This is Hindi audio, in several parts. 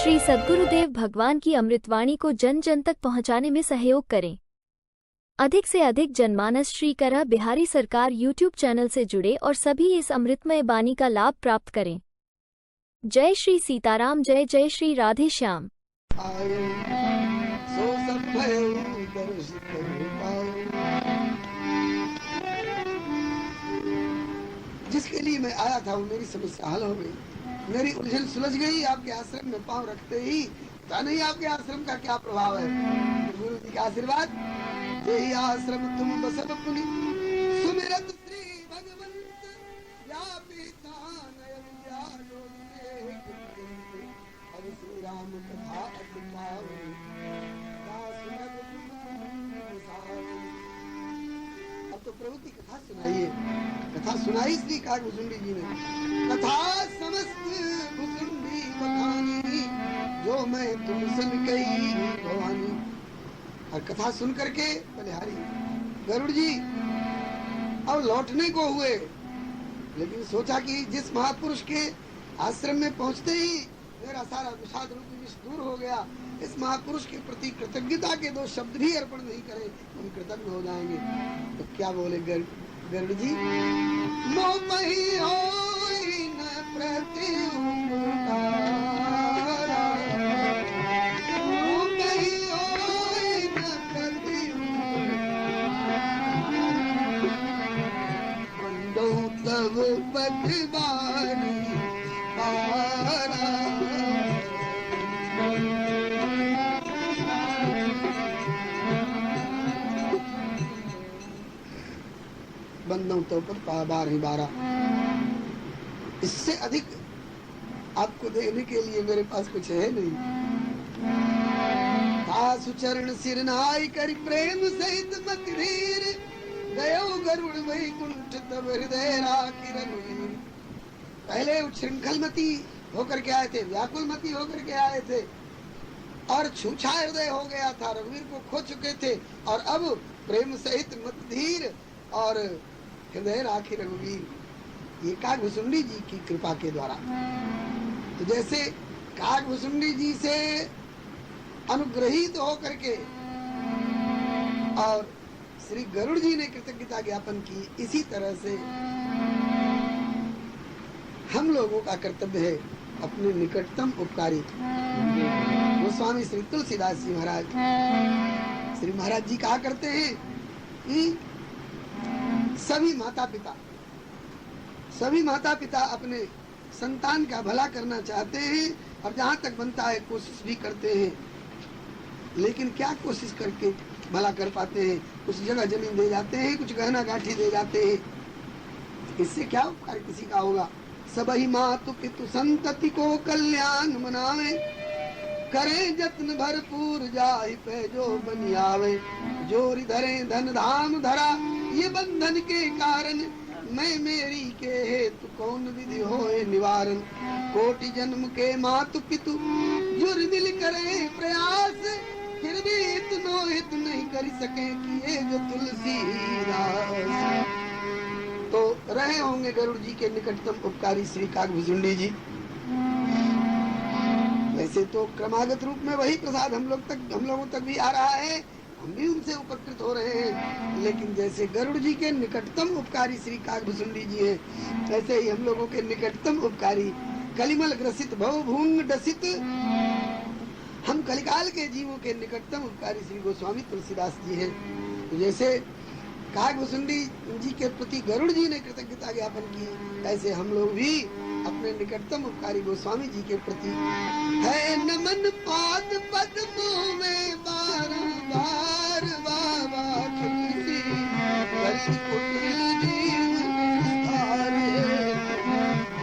श्री सद्गुरुदेव भगवान की अमृतवाणी को जन जन तक पहुंचाने में सहयोग करें। अधिक से अधिक जनमानस श्री करा बिहारी सरकार यूट्यूब चैनल से जुड़े और सभी इस अमृतमय बानी का लाभ प्राप्त करें। जय श्री सीताराम, जय जय श्री राधे श्याम। जिसके लिए मैं आया था वो मेरी समस्या हल हो गई, मेरी उलझन सुलझ गई। आपके आश्रम में पांव रखते ही पता नहीं आपके आश्रम का क्या प्रभाव है। गुरु जी का आशीर्वाद, यही आश्रम तुम बसब पुनि सुमिरत श्री भगवंत व्यापिता नयन व्यालोके अब श्री राम कथा अति पावन अब तो प्रभु की कथा सुनाइए। कथा सुनाई श्री काकभुसुंडी जी ने। कथा समस्त भुसुंडी बखानी जो मैं तुम सन कही भवानी। और कथा सुन करके बलिहारी गरुड़ जी अब लौटने को हुए, लेकिन सोचा कि जिस महापुरुष के आश्रम में पहुंचते ही मेरा सारा विषाद रूपी विष दूर हो गया, इस महापुरुष के प्रति कृतज्ञता के दो शब्द भी अर्पण नहीं करे हम कृतज्ञ हो जाएंगे। तो क्या बोले गरुड़ जी, मोह मही होई न प्रति उपकारा, मोह मही होई न प्रति बंदो तब पगबारी पारा। बंदों तो पर 12 इससे अधिक आपको देने के लिए मेरे पास कुछ है नहीं। सुचरण सिर नाई करी प्रेम सहित मत धीर गयो गरुड़ वैकुंठ तब हृदय राखी रघुवीर। पहले उच्छृंखलमती होकर के आए थे, व्याकुलमती होकर के आए थे और छूछा हृदय हो गया था, रघुवीर को खो चुके थे। और अब प्रेम सहित मत धीर और हृदय राखी रघुवीर, ये काकभुसुंडी जी की कृपा के द्वारा। तो जैसे काकभुसुंडी जी से अनुग्रहित होकर के और श्री गरुड़ जी ने कृतज्ञता ज्ञापन की, इसी तरह से हम लोगों का कर्तव्य है अपने निकटतम उपकारी गोस्वामी श्री तुलसीदास जी महाराज, श्री महाराज जी कहा करते हैं कि सभी माता पिता अपने संतान का भला करना चाहते हैं और जहाँ तक बनता है कोशिश भी करते हैं, लेकिन क्या कोशिश करके भला कर पाते हैं? कुछ जगह जमीन दे जाते हैं, कुछ गहना गांठी दे जाते हैं, इससे क्या उपकार किसी का होगा? सबही मातु पितु संतति को कल्याण मनावे, करे जत्न भरपूर जाहि पे जो बनी आवे। जोरी धरे धन धाम धरा ये बंधन के कारण, मैं मेरी के हेतु कौन विधि होए निवारण। कोटि जन्म के मातु पितु जुर मिल करे प्रयास, फिर भी इतनो हित नहीं कर सके किए जो तुलसीदास। तो रहे होंगे गरुड़ जी के निकटतम उपकारी श्री काकभुसुंडी जी। वैसे तो क्रमागत रूप में वही प्रसाद हम लोगों तक भी आ रहा है, हम भी उनसे उपकृत हो रहे हैं। लेकिन जैसे गरुड़ जी के निकटतम उपकारी श्री काकभुसुंडी जी हैं, ऐसे ही हम लोगों के निकटतम उपकारी कलिमल ग्रसित भवभूंग डसित हम कलिकाल के जीवों के निकटतम उपकारी श्री गोस्वामी तुलसीदास जी हैं। तो जैसे काकभुसुंडी जी के प्रति गरुड़ जी ने कृतज्ञता ज्ञापन की, ऐसे हम लोग भी अपने निकटतम उपकारी गोस्वामी जी के प्रति है नमन पाद पद्मों में बारंबार बाबा तुलसी बलि कुटिल जीव विस्तारे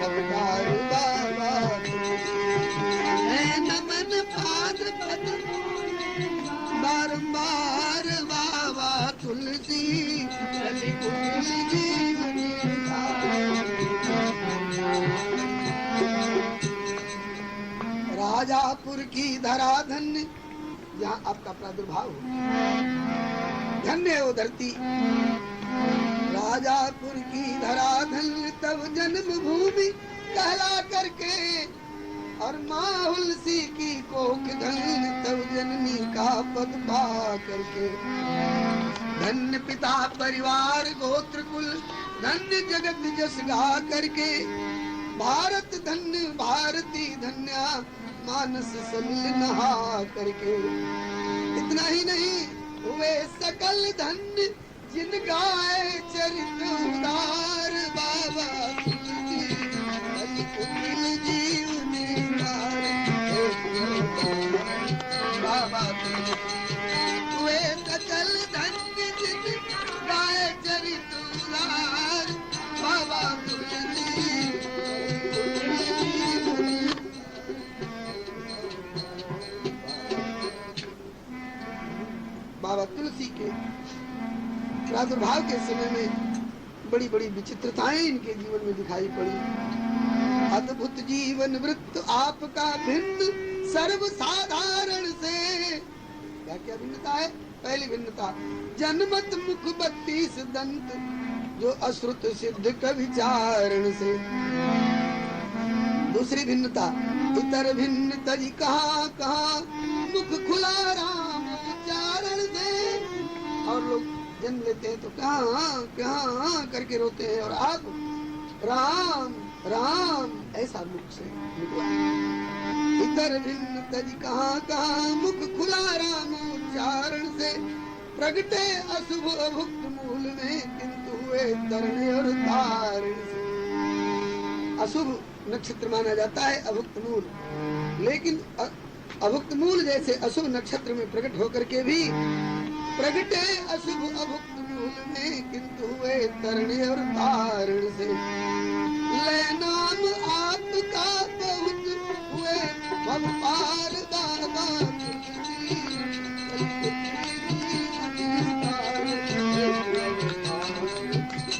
अवतार बाबा है नमन पाद पद्मों में बारंबार बाबा तुलसी बलि कुटिल जीव राजापुर की धरा धन्य, जहाँ आपका प्रादुर्भाव हो, धन्य हो धरती। राजापुर की धरा धन्य तब जन्म भूमि कहला करके और माँ हुलसी की कोख धन तब जननी का पद पा करके। धन्य पिता परिवार गोत्र कुल धन्य जगत जस गा करके। भारत धन्य भारती धन्या मानस सलिल नहा करके। इतना ही नहीं हुए सकल धन्य जिन गाए चरित उदार बाबा जीवनी बाबा हुए सकल धन्य जिन गाए चरित उदार बाबा बाबा तुलसी के प्रादुर्भाव के समय में बड़ी बड़ी विचित्रताएं इनके जीवन में दिखाई पड़ी। अद्भुत जीवन वृत्त आपका भिन्न सर्व साधारण से। क्या क्या भिन्नता है? पहली भिन्नता जन्मत मुख 32 दंत जो अश्रुत सिद्ध कविचारण से। दूसरी भिन्नता इतर भिन्न तज कहाँ कहाँ मुख खुला राम उच्चारण से। और लोग जन्म लेते हैं तो कहाँ कहाँ करके रोते हैं और आप राम राम ऐसा मुख से निकला। इतर भिन्न तज कहाँ कहाँ मुख खुला राम उच्चारण से। प्रगटे अशुभ अभुक्त मूल में किंतु हुए तरण और तारण से। अशुभ नक्षत्र माना जाता है अभुक्त मूल, लेकिन अभुक्त मूल जैसे अशुभ नक्षत्र में प्रकट होकर के भी प्रगटे अशुभ अभुक्त मूल में किंतु हुए तरण और तारण से। ले नाम आपका बहुत हुए भव पार बाबा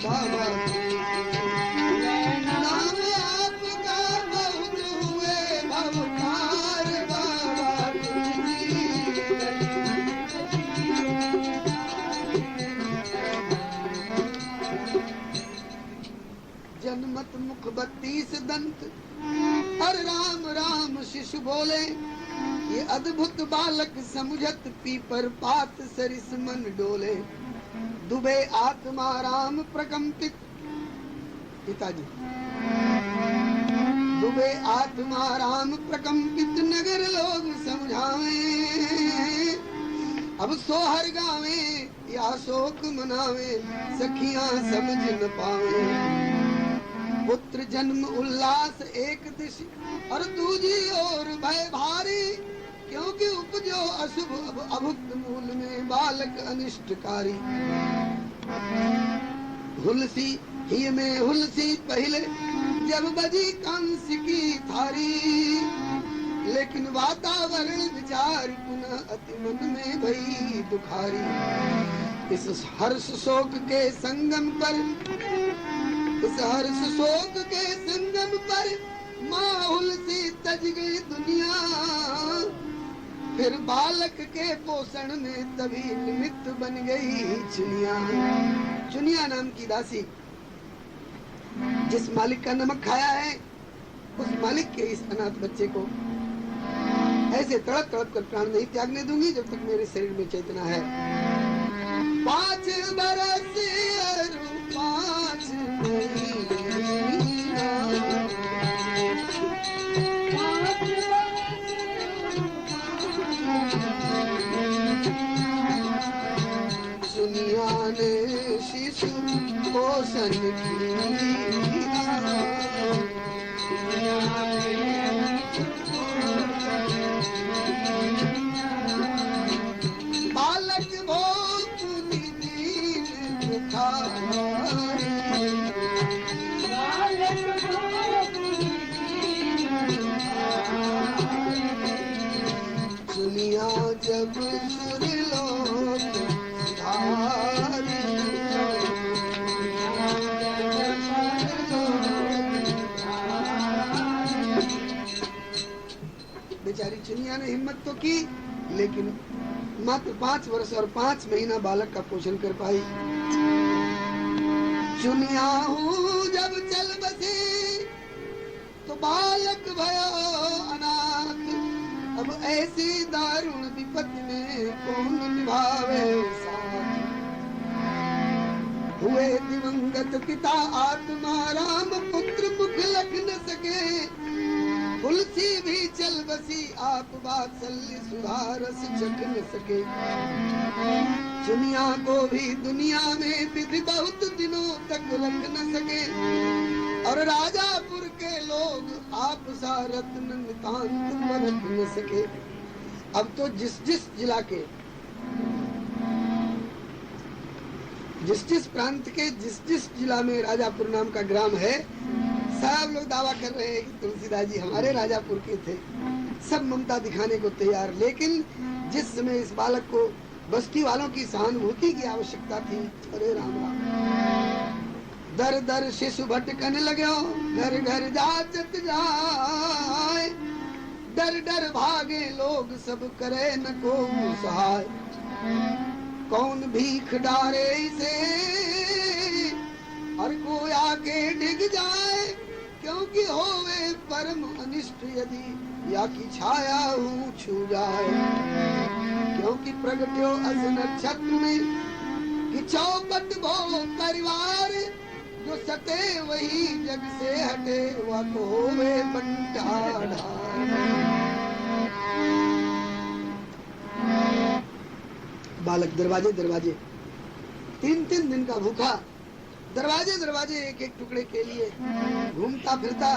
बाबा। नाम आपका बहुत हुए भव पार बाबा। जन्मत मुख 32 दंत हर राम राम शिशु बोले। ये अद्भुत बालक समुझत पीपर पात सरिस मन डोले। दुबे आत्मा राम प्रकंपित। पिताजी दुबे आत्मा राम प्रकंपित नगर लोग समझावे। अब सोहर गावे या शोक मनावे सखियां समझ न पावे। पुत्र जन्म उल्लास एक दिश और दूजी ओर भय भारी। क्योंकि उपजो अशुभ अभुक्त मूल में बालक अनिष्टकारी। हुलसी ही में हुलसी पहले जब बजी कंस की थारी। लेकिन वातावरण विचार पुनः अति मन में भई दुखारी। इस हर्ष शोक के संगम पर इस हर्ष शोक के संगम पर माँ हुलसी तज गई दुनिया। फिर बालक के पोषण में तभी निमित्त बन गई चुनिया। चुनिया नाम की दासी जिस मालिक का नमक खाया है उस मालिक के इस अनाथ बच्चे को ऐसे तड़प तड़प कर प्राण नहीं त्यागने दूंगी जब तक मेरे शरीर में चेतना है। 5 बरस 5 दुनिया ने शिशु पोषण बालक भोग दुनिया जब सुरलोक बेचारी चुनिया ने हिम्मत तो की, लेकिन मात्र 5 वर्ष और 5 महीना बालक का पोषण कर पाई। चुनिया हूँ जब चल बसी तो बालक भयो अनाथ, अब ऐसी दारुण विपत्ति में कौन निभावे साथ। हुए दिवंगत पिता आत्मा राम, पुत्र मुख लख न सके, तुलसी भी चल बसी आप वात्सल्य सुधारस चख न सके। दुनिया को भी दुनिया में विधि बहुत दिनों तक रख न सके, और राजापुर के लोग आप सा रत्न नितांत परख न सके। अब तो जिस जिला के, जिस प्रांत के जिस जिला में राजापुर नाम का ग्राम है, सब लोग दावा कर रहे हैं कि तुलसीदास जी हमारे राजापुर के थे। सब ममता दिखाने को तैयार, लेकिन जिस समय इस बालक को बस्ती वालों की सहानुभूति की आवश्यकता थी, अरे राम राम, दर दर शिशु भटकन लग्यो, घर घर जाचत जाए, डर डर भागे लोग सब करे न को सहाय। कौन भीख डारे इसे और कोई आके डिग जाए, क्योंकि होवे परम अनिष्ट यदि या की छाया हूँ छू जाए। क्योंकि प्रगट्यो अस नक्षत्र में कि चौपट भो परिवार, जो सते वही जग से हटे वह तो होवे बंटाढ़। बालक दरवाजे दरवाजे 3-3 दिन का भूखा, दरवाजे दरवाजे एक एक टुकड़े के लिए घूमता फिरता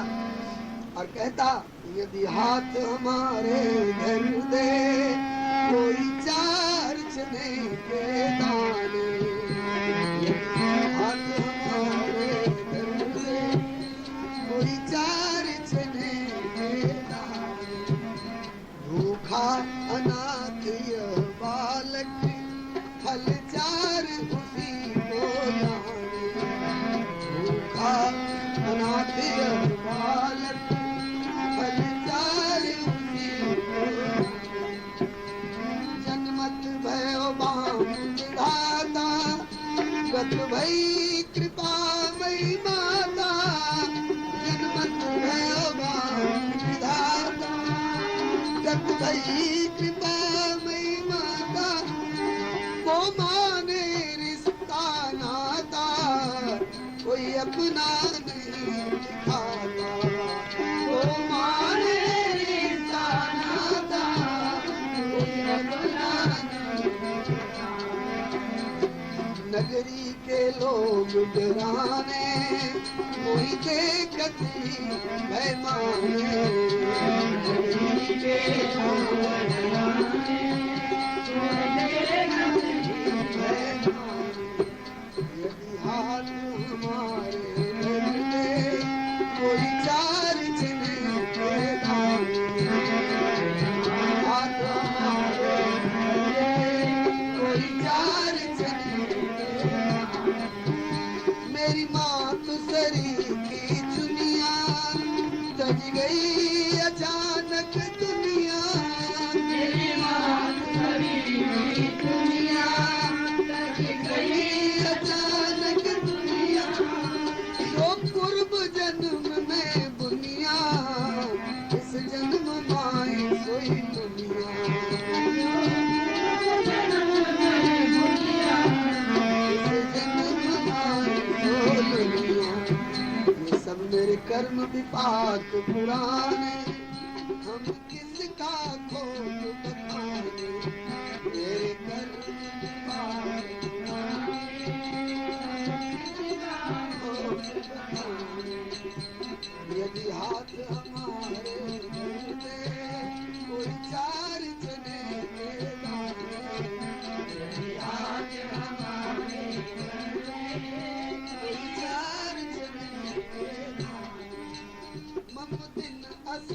और कहता, यदि हाथ हमारे धर दे कोई 4 चने के दाने, हाथ हमारे धर दे कोई 4 चने के दाने। भूखा अनाथ यह बालक, फल 4 उसी को जाने। भूखा अनाथ यह बालक, फल 4 उसी को जाने। जन्मत भयो बाम विधाता, गत भई कृपा मई माता। जन्मत भयो बाम विधाता, गत भई कृपा मई माता। को माने रिश्ता नाता, कोई अपना नहीं दिखाता। को माने रिश्ता नाता, कोई अपना नहीं दिखाता। नगरी के लोग डराने, कोई देखत ही भय माने। नगरी के लोग डराने, यदि हाथ हमारे धर दे कोई 4 चने के दाने। हाथ हमारे धर दे कोई 4 चने के दाने। मेरी माँ तो सरी की चुनिया, तज गई अचानक दुनिया। मेरी माँ तो सरी की दुनिया, तज गई अचानक दुनिया। तो पूर्व जन्म में बुनिया, इस जन्म माई सोई दुनिया। इस जन्म माई सोई दुनिया। ये सब मेरे कर्म विपाक पुराने, हम किसका खोज बताने। मेरे कर्म विपाक पुराने, किसका खोज बताने। यदि हाथ हमारे धर दे कोई 4 चने के दाने। यदि हाथ हमारे धर दे कोई 4 चने के दाने। मम दिन अस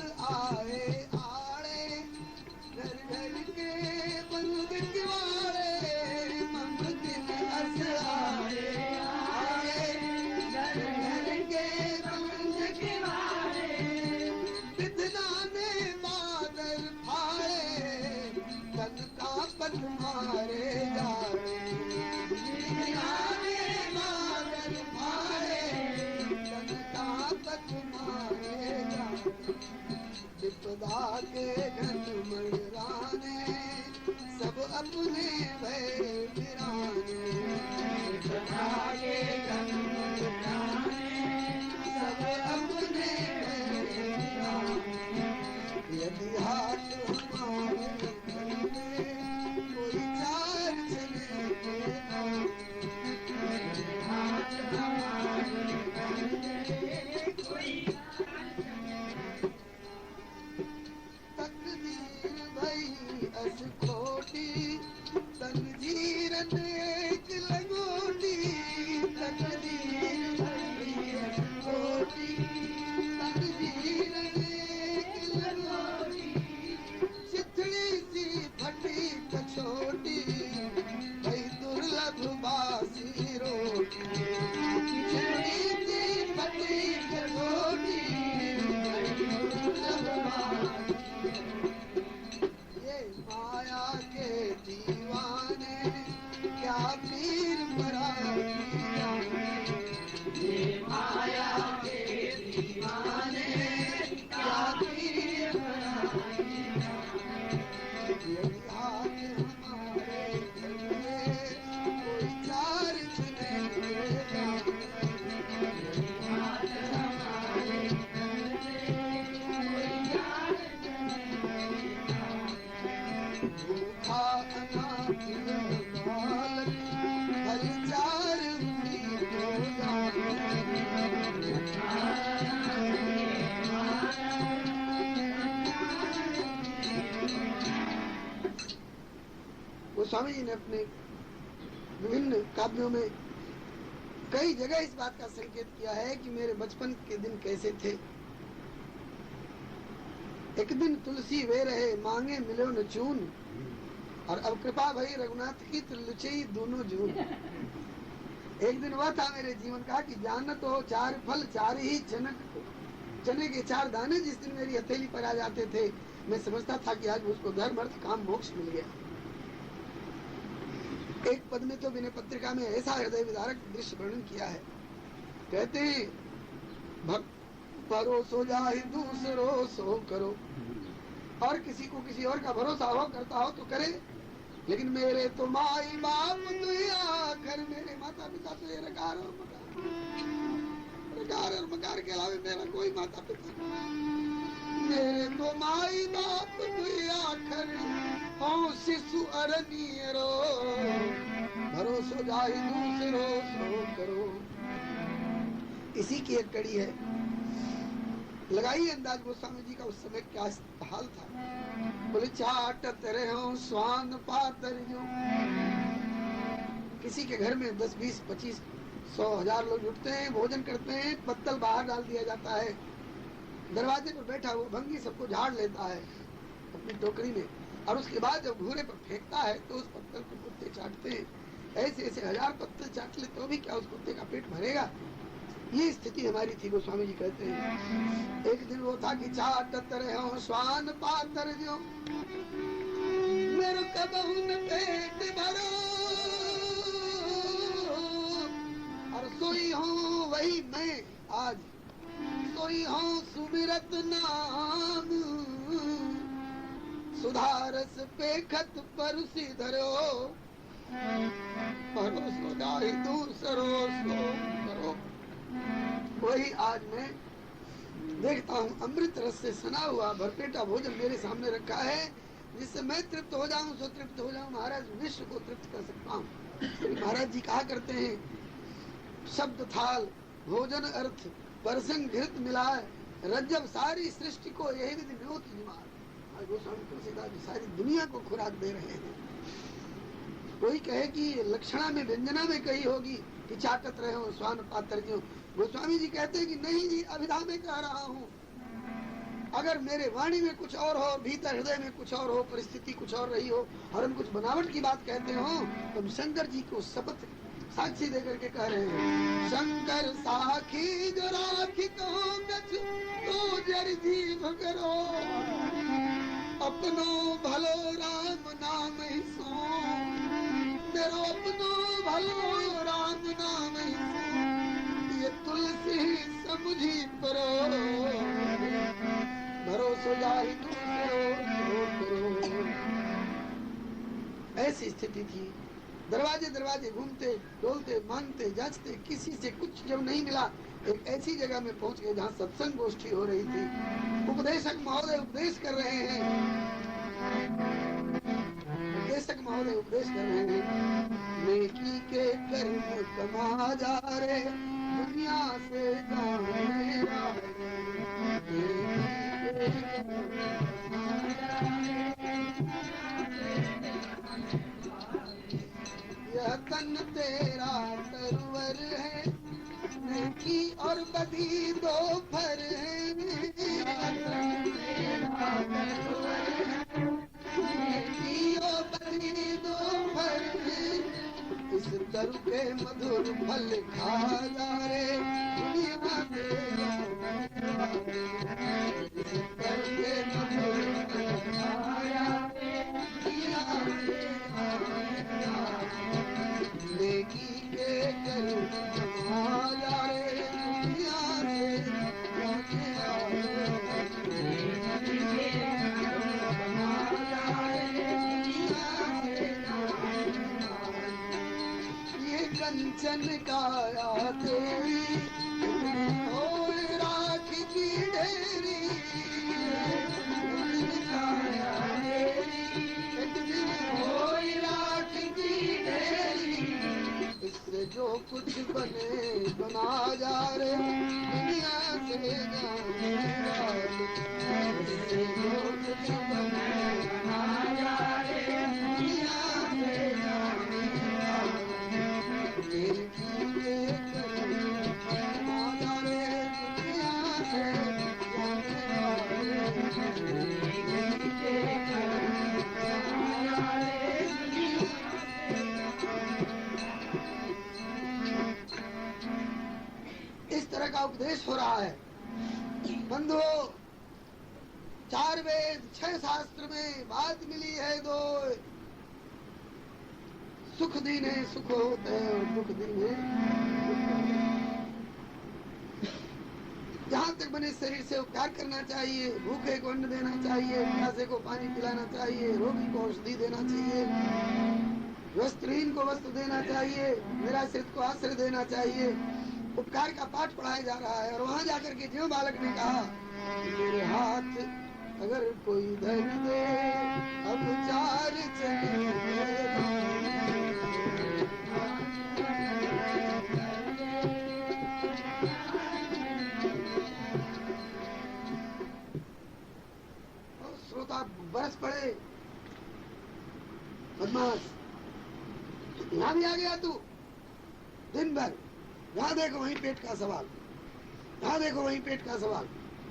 विपदा के घन मंडराने सब अपने भय बिराने। विपदा के घन मंडराने सब अपने भय बिराने। यदि हाथ हमारे घर में कोई चार चले हाथ हमारे घर में कोई तकदीर भई अस खोटी तकदीरन एक लगोटी। तकदीर भई अस खोटी तकदीरन एक लगोटी। चिथड़ी सी फटी कछोटी भई दुर्लभ बासी रोटी। चिथड़ी सी फटी कछोटी दुर्लभ बासी। ये माया के दीवाने क्या पीर पराई जाने। ये माया के दीवाने क्या पीर पराई जाने। यदि हाथ हमारे घर में कोई चार चले यदि हाथ हमारे घर में कोई चार भूखा अनाथ बालक हर चार पीर हो गोस्वामी जी ने अपने विभिन्न काव्यों में कई जगह इस बात का संकेत किया है कि मेरे बचपन के दिन कैसे थे। एक दिन तुलसी वे रहे मांगे मिलो न चून और अब कृपा भई रघुनाथ की लुचई दोनों जून। एक दिन वह था मेरे जीवन का कि जानत हो चार फल चार ही चने के चार दाने जिस दिन मेरी हथेली पर आ जाते थे मैं समझता था कि आज उसको धर्म अर्थ काम मोक्ष मिल गया। एक पद में तो विनय पत्रिका में ऐसा हृदय विदारक दृश्य वर्णन किया है। कहते हैं भरोसो जाहि दूसरो सो करो। और किसी को किसी और का भरोसा हो करता हो तो करे, लेकिन मेरे तो माई बाप दुआ घर मेरे माता पिता तो ये रकार और मकार के अलावा मेरा कोई माता पिता। मेरे तो माई बाप दुआ घर हो शिशु अरनियरो भरोसो जाहि दूसरो सो करो। इसी की एक कड़ी है। लगाइए अंदाज गोस्वामी जी का उस समय क्या हाल था। बोले चाटत रहो स्वान पातर जो। किसी के घर में 10, 20, 25, 100, 1000 लोग जुटते हैं, भोजन करते हैं, पत्तल बाहर डाल दिया जाता है। दरवाजे पर बैठा हुआ भंगी सबको झाड़ लेता है अपनी टोकरी में और उसके बाद जब घूरे पर फेंकता है तो उस पत्तल को कुत्ते चाटते हैं। ऐसे ऐसे 1000 पत्तल चाट ले तो भी क्या उस कुत्ते का पेट भरेगा। ये स्थिति हमारी थी। गोस्वामी जी कहते हैं एक दिन वो था कि चाटत रहो स्वान पातर जो मेरे कबहू न पेट भरो और सोई हूँ वही मैं आज सोई हूँ सुमिरत नाम सुधारस पे खत परुसी धरो भरोसो जाहि दूसरो सो करो। वही आज मैं देखता हूँ अमृत रस से सना हुआ भरपेटा भोजन मेरे सामने रखा है जिससे मैं तृप्त हो जाऊं सो तृप्त हो जाऊं। महाराज विश्व को तृप्त कर सकता हूँ। महाराज जी कहा करते हैं शब्द थाल भोजन अर्थ परसंग घृत मिलाए रज्जब सारी सृष्टि को यही विधि न्योत निवार। गोस्वामी तुलसीदास जी सारी दुनिया को खुराक दे रहे हैं। कोई कहे कि लक्षणा में व्यंजना में कही होगी कि चाटत रहे हो स्वान पात्र क्यों। गोस्वामी जी कहते हैं कि नहीं जी अभिधा में कह रहा हूँ। अगर मेरे वाणी में कुछ और हो भीतर हृदय में कुछ और हो परिस्थिति कुछ और रही हो और हम कुछ बनावट की बात कहते हो तो हम शंकर जी को शपथ साक्षी दे करके कह रहे हैं शंकर साखी जो राखी तो जर जीव करो अपनो भलो राम नाम ही सो मेरो अपनो भलो राम नाम ही सो ये तुलसी समझी परो। सो जाहि दूसरो करो। ऐसी स्थिति थी। दरवाजे दरवाजे घूमते डोलते मांगते जांचते, किसी से कुछ जब नहीं मिला, एक ऐसी जगह में पहुंच गए जहाँ सत्संग गोष्ठी हो रही थी। उपदेशक महोदय उपदेश कर रहे हैं, उपदेशक महोदय उपदेश कर रहे हैं। नेकी के कर्म कमा जा रे, दुनिया से जाने यह तन तेरा तरवर है, नेकी और बदी दो फर है। नेकी और बदी दो फर है, इस दर के मधुर फल खा जा रे, दुनिया से इस दर के मधुर फल खा जा रे, दुनिया से नेकी के कर्म कमा जा रे, दुनिया से ये कंचन काया तेरी, और राख की ढेरी, काया तेरी, और राख की ढेरी, इससे जो कुछ बने बना जा रे, दुनिया से जाने, इससे जो कुछ बने बना जा रे, दुनिया से जाने। इस तरह का उपदेश हो रहा है। बंधुओं, 4 वेद 6 शास्त्र में बात मिली है दो, सुख दीने सुख होते हैं और दुख दीने जहाँ तक बने शरीर से उपकार करना चाहिए, भूखे को अन्न देना चाहिए, प्यासे को पानी पिलाना चाहिए, रोगी को औषधि देना चाहिए, वस्त्रहीन को वस्त्र देना चाहिए, निराश्रित को आश्रय देना चाहिए। उपकार का पाठ पढ़ाया जा रहा है। और वहाँ जाकर के जो बालक ने कहा, मेरे हाथ अगर कोई धर दे, अब 4 चले श्रोता बरस पड़े, बदमाश यहाँ भी आ गया तू, दिन भर यहाँ देखो वहीं पेट का सवाल, यहाँ देखो वहीं पेट का सवाल,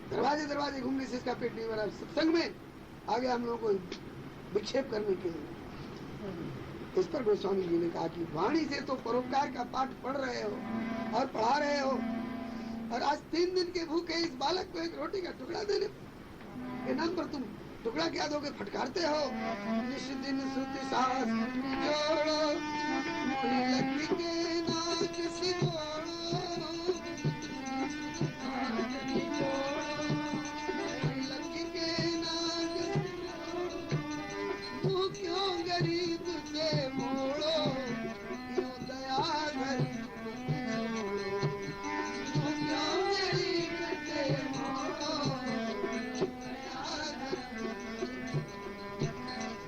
दरवाजे दरवाजे घूमने से इसका पेट नहीं भरा। सत्संग में आ गया हम लोगों को विक्षेप करने के लिए। इस पर गोस्वामी जी ने कहा कि वाणी से तो परोपकार का पाठ पढ़ रहे हो और पढ़ा रहे हो, और आज 3 दिन के भूखे इस बालक को एक रोटी का टुकड़ा देने के नाम पर तुम टुकड़ा क्या दोगे, फटकारते हो। जिस दिन श्रुति शास्त्र जोड़ो, लकड़ी के नाक से जोड़ो, लकड़ी के नाक तू क्यों गरीब से मोड़ो, क्यों दया गरीब तू क्यों गरीब से मोड़ो,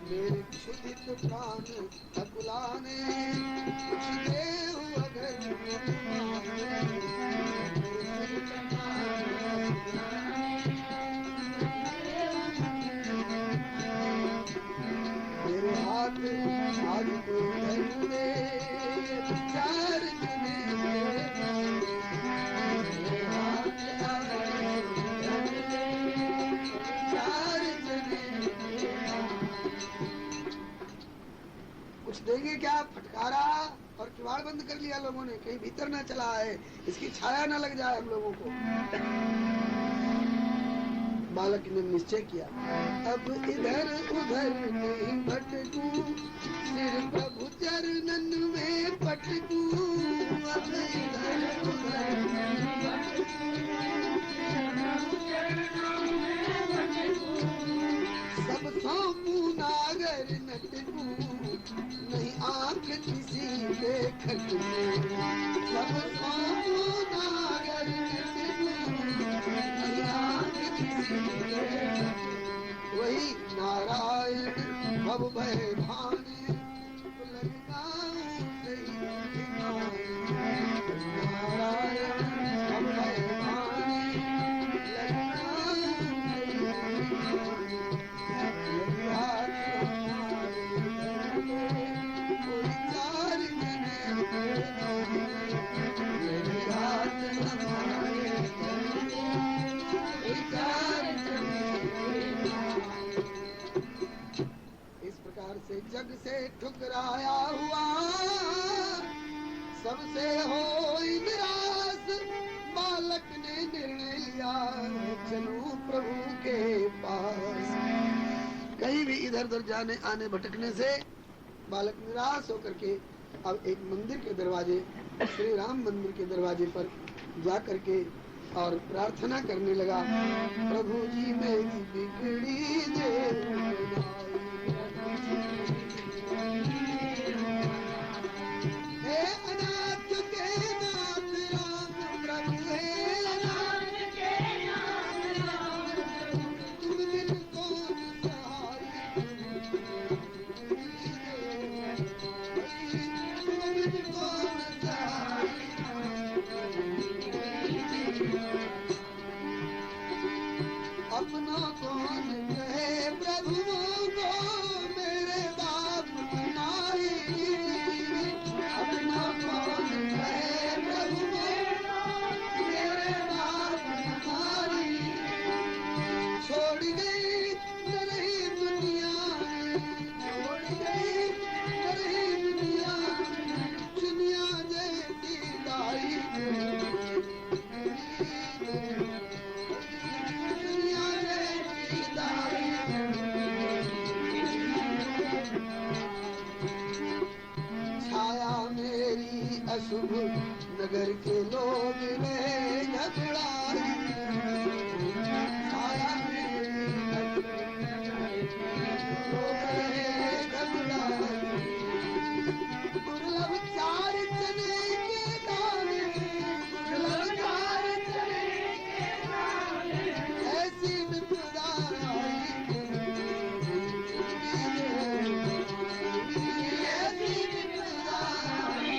मेरे क्षुधित प्राण अकुलाने कुछ देहु अगर मेरे हाथ आज को धर दे, 4 जने मेरे हाथ धर दे, 4 जने कुछ देंगे क्या, फटकारा और किवाड़ बंद कर लिया लोगों ने, कहीं भीतर न चला है, इसकी छाया न लग जाए हम लोगों को। बालक ने निश्चय किया, अब इधर उधर नहीं भटकूं, सिर प्रभु चरणन में पटकूं, अब इधर उधर नहीं भटकूं, देखत सब सोमो नागर वही नारायण भव भय भाने नारायण भव भय भाने से जग से ठुकराया हुआ सबसे हो निराश बालक ने निर्णय लिया चलूं प्रभु के पास। कहीं भी इधर उधर जाने आने भटकने से बालक निराश होकर के अब एक मंदिर के दरवाजे श्री राम मंदिर के दरवाजे पर जा करके और प्रार्थना करने लगा प्रभु जी मेरी बिगड़ी दे अपना कौन कहे प्रभु को मेरे बाप नाई अपना कौन कहे प्रभु मेरे बाप नाई छोड़ गई नहीं दुनिया छोड़ गई नहीं दुनिया दुनिया जैसी दाई अशुभ नगर के लोग ने घबराई छाया मेरी दुर्लभ चार चने के दाने दुर्लभ चार चने के दाने ऐसी विपदा आई ऐसी विपदा आई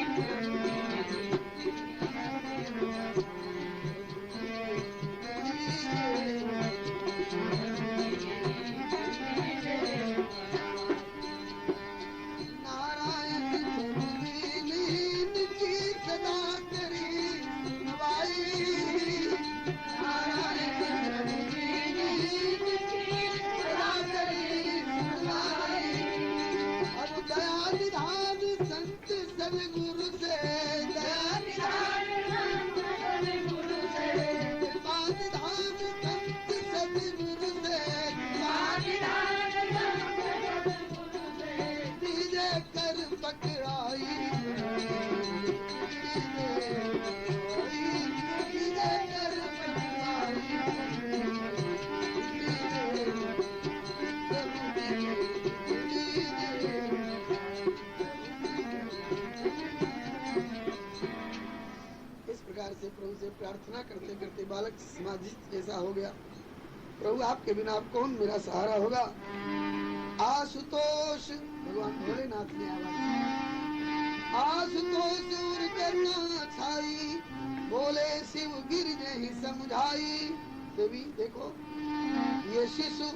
प्रभु से प्रार्थना करते करते बालक समाधिस्थ जैसा हो गया। प्रभु आपके बिना आप कौन मेरा सहारा होगा। आशुतोष भगवान भोलेनाथ ने आवाज आशुतोष और करुणा छाई बोले शिव गिर नहीं समझाई। देवी देखो ये शिशु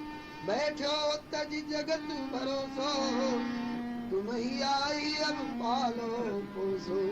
बैठो तज जगत भरोसो तुम ही आई अब पालो पोसो।